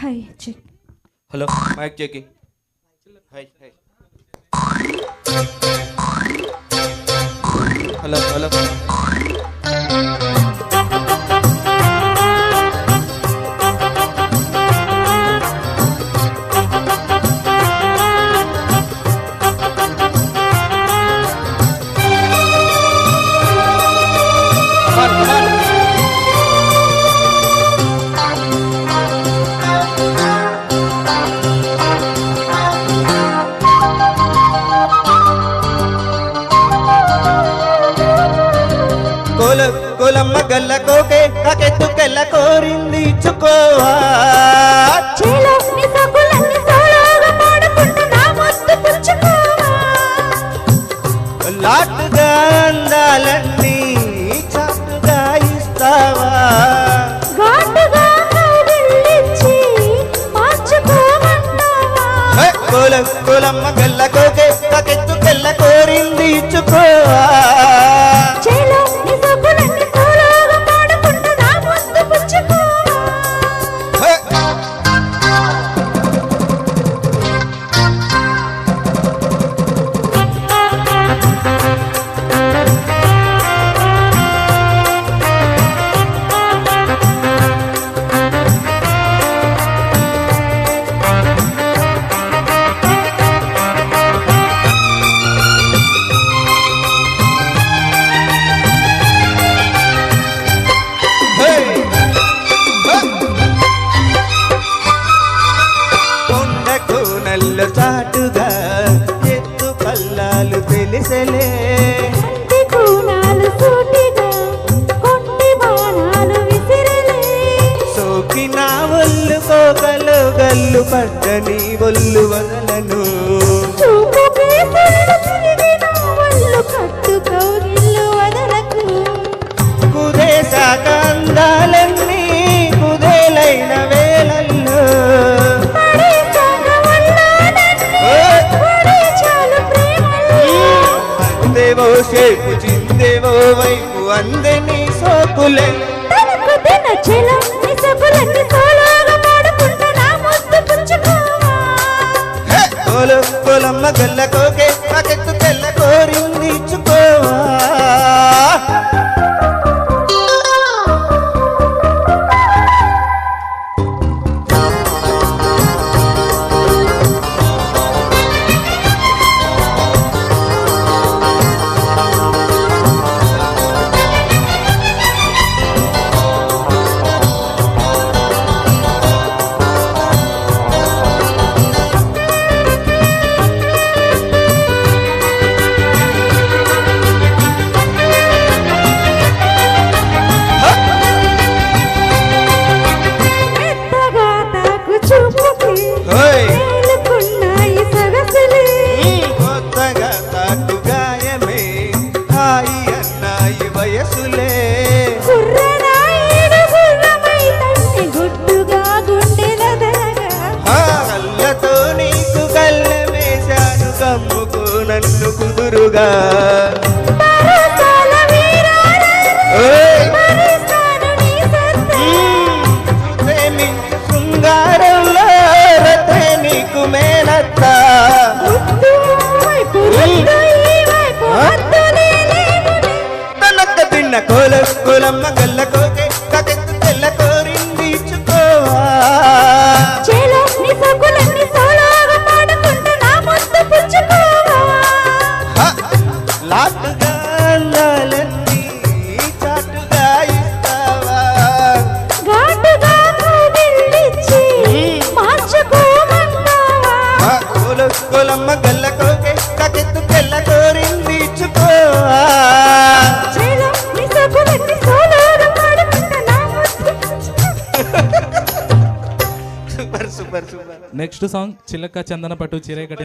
Hi check. Hello mic checking. Hi hi. Hello hello. కోలమ్మ గల్ల కోకే కాకెత్తుకెళ్ళ కోరింది ఇచ్చుకోవా. లాటుగా అందాలన్నీ చాటుగా ఇస్తావా. కోలమ్మ గల్ల కోకే కాకెత్తుకెళ్ళ కోరింది ఇచ్చుకోవా. చాటుగా ఎత్తు పల్లాలు తెలిసలే సోకిన ఒళ్ళు కోకలు గల్లు పడ్డని ఒళ్ళు వదలను. కుదేశాక అందాలన్నీ కుదేలైన వేళల్లో అందేవో షేపు చిందేవో వైపు అందని సోకులే. కోలమ్మ గల్ల కోకే పకెత్తు తెల్ల కోరింది ఇచ్చుకోవా. కొత్తగా తాకు గాయమే హాయి అన్నాయి వయసులే. కళ్ళతో నీకు కళ్ళమేశాను కమ్ముకు నన్ను కుదురుగా. శృంగారంలో రతే నీకు మేనత్తా. తనక్క తిన్న కోలమ్మ గల్ల కోకే కాకెత్తు తెల్ల కోరింది ఇచ్చుకోవా. లాటుగా అందాలన్నీ చాటుగా ఇస్తావా. కోలమ్మ గల్ల కోకే కాకెత్తు తెల్ల కోరింది ఇచ్చుకోవా. Super super super. Next song చిలక చందన పట్టు చిరే